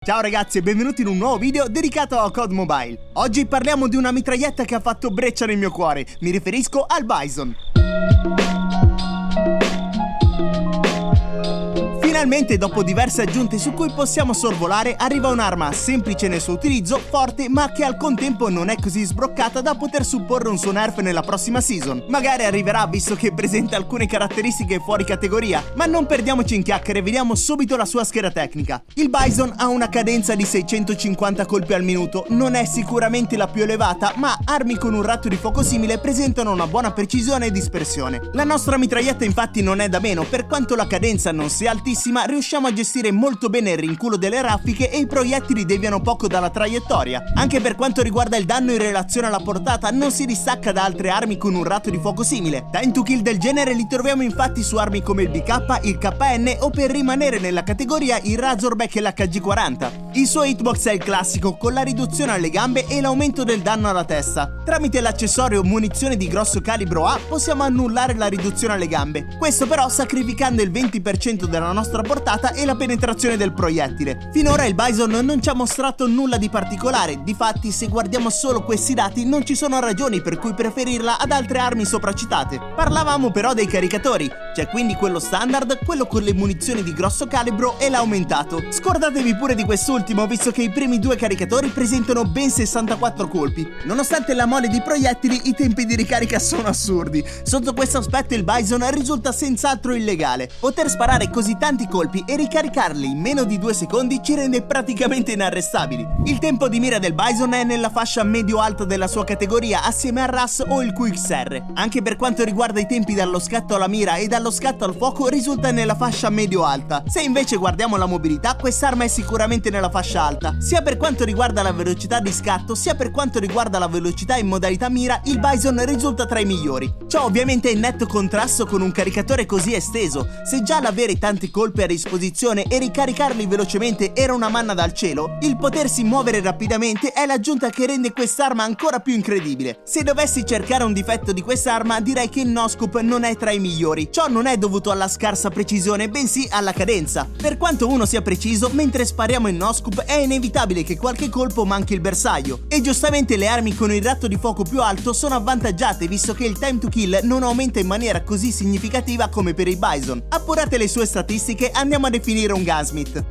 Ciao ragazzi e benvenuti in un nuovo video dedicato a COD Mobile. Oggi parliamo di una mitraglietta che ha fatto breccia nel mio cuore, mi riferisco al Bison. Finalmente, dopo diverse aggiunte su cui possiamo sorvolare, arriva un'arma semplice nel suo utilizzo, forte ma che al contempo non è così sbroccata da poter supporre un suo nerf nella prossima season. Magari arriverà visto che presenta alcune caratteristiche fuori categoria, ma non perdiamoci in chiacchiere e vediamo subito la sua scheda tecnica. Il Bison ha una cadenza di 650 colpi al minuto, non è sicuramente la più elevata, ma armi con un raggio di fuoco simile presentano una buona precisione e dispersione. La nostra mitraglietta infatti non è da meno, per quanto la cadenza non sia altissima, riusciamo a gestire molto bene il rinculo delle raffiche e i proiettili deviano poco dalla traiettoria. Anche per quanto riguarda il danno in relazione alla portata non si distacca da altre armi con un ratio di fuoco simile. Time to kill del genere li troviamo infatti su armi come il BK, il KN o, per rimanere nella categoria, il Razorback e l'HG40. Il suo hitbox è il classico, con la riduzione alle gambe e l'aumento del danno alla testa. Tramite l'accessorio munizione di grosso calibro A possiamo annullare la riduzione alle gambe, questo però sacrificando il 20% della nostra portata e la penetrazione del proiettile. Finora il Bison non ci ha mostrato nulla di particolare, difatti se guardiamo solo questi dati non ci sono ragioni per cui preferirla ad altre armi sopracitate. Parlavamo però dei caricatori, c'è quindi quello standard, quello con le munizioni di grosso calibro e l'aumentato. Scordatevi pure di quest'ultimo visto che i primi due caricatori presentano ben 64 colpi. Nonostante la mole di proiettili, i tempi di ricarica sono assurdi. Sotto questo aspetto il Bison risulta senz'altro illegale. Poter sparare così tanti colpi e ricaricarli in meno di 2 secondi ci rende praticamente inarrestabili. Il tempo di mira del Bison è nella fascia medio-alta della sua categoria assieme al RAS o il QXR. Anche per quanto riguarda i tempi dallo scatto alla mira e dallo scatto al fuoco risulta nella fascia medio-alta. Se invece guardiamo la mobilità, quest'arma è sicuramente nella fascia alta. Sia per quanto riguarda la velocità di scatto sia per quanto riguarda la velocità in modalità mira, il Bison risulta tra i migliori. Ciò ovviamente è in netto contrasto con un caricatore così esteso. Se già l'avere tanti colpi a disposizione e ricaricarli velocemente era una manna dal cielo, il potersi muovere rapidamente è l'aggiunta che rende quest'arma ancora più incredibile. Se dovessi cercare un difetto di quest'arma direi che il no-scope non è tra i migliori. Ciò non è dovuto alla scarsa precisione bensì alla cadenza. Per quanto uno sia preciso, mentre spariamo in no-scope è inevitabile che qualche colpo manchi il bersaglio e giustamente le armi con il ratio di fuoco più alto sono avvantaggiate visto che il time to kill non aumenta in maniera così significativa come per il Bison. Appurate le sue statistiche, andiamo a definire un Gunsmith.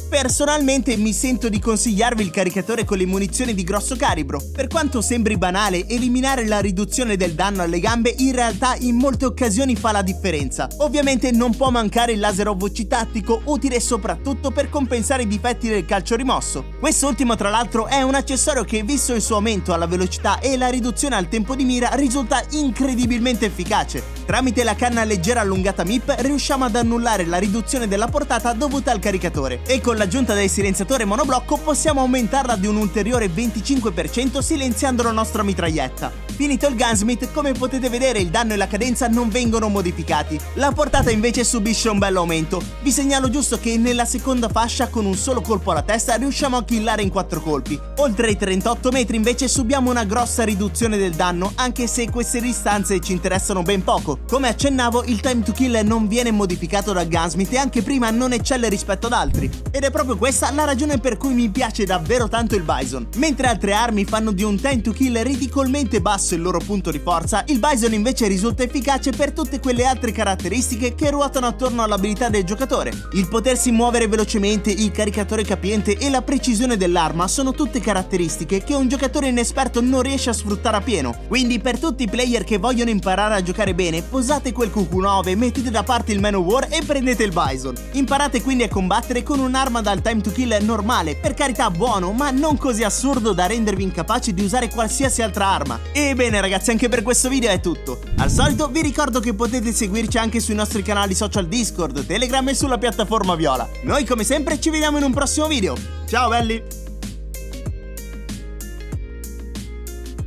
Personalmente mi sento di consigliarvi il caricatore con le munizioni di grosso calibro. Per quanto sembri banale, eliminare la riduzione del danno alle gambe in realtà in molte occasioni fa la differenza. Ovviamente non può mancare il laser OVC tattico, utile soprattutto per compensare i difetti del calcio rimosso. Quest'ultimo tra l'altro è un accessorio che, visto il suo aumento alla velocità e la riduzione al tempo di mira, risulta incredibilmente efficace. Tramite la canna leggera allungata MIP riusciamo ad annullare la riduzione della portata dovuta al caricatore e con l'aggiunta del silenziatore monoblocco possiamo aumentarla di un ulteriore 25% silenziando la nostra mitraglietta. Finito il Gunsmith, come potete vedere il danno e la cadenza non vengono modificati, la portata invece subisce un bello aumento. Vi segnalo giusto che nella seconda fascia con un solo colpo alla testa riusciamo a killare in 4 colpi. Oltre i 38 metri invece subiamo una grossa riduzione del danno, anche se queste distanze ci interessano ben poco. Come accennavo, il time to kill non viene modificato dal Gunsmith e anche prima non eccelle rispetto ad altri, ed è proprio questa la ragione per cui mi piace davvero tanto il Bison. Mentre altre armi fanno di un time to kill ridicolmente basso il loro punto di forza, il Bison invece risulta efficace per tutte quelle altre caratteristiche che ruotano attorno all'abilità del giocatore. Il potersi muovere velocemente, il caricatore capiente e la precisione dell'arma sono tutte caratteristiche che un giocatore inesperto non riesce a sfruttare a pieno. Quindi per tutti i player che vogliono imparare a giocare bene, posate quel QQ9, mettete da parte il Man-O-War e prendete il Bison. Imparate quindi a combattere con un'arma dal time to kill normale, per carità buono, ma non così assurdo da rendervi incapaci di usare qualsiasi altra arma. E bene ragazzi, anche per questo video è tutto. Al solito vi ricordo che potete seguirci anche sui nostri canali social Discord, Telegram e sulla piattaforma Viola. Noi come sempre ci vediamo in un prossimo video. Ciao belli!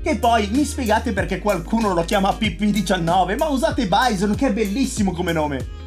E poi mi spiegate perché qualcuno lo chiama PP19, ma usate Bison che è bellissimo come nome.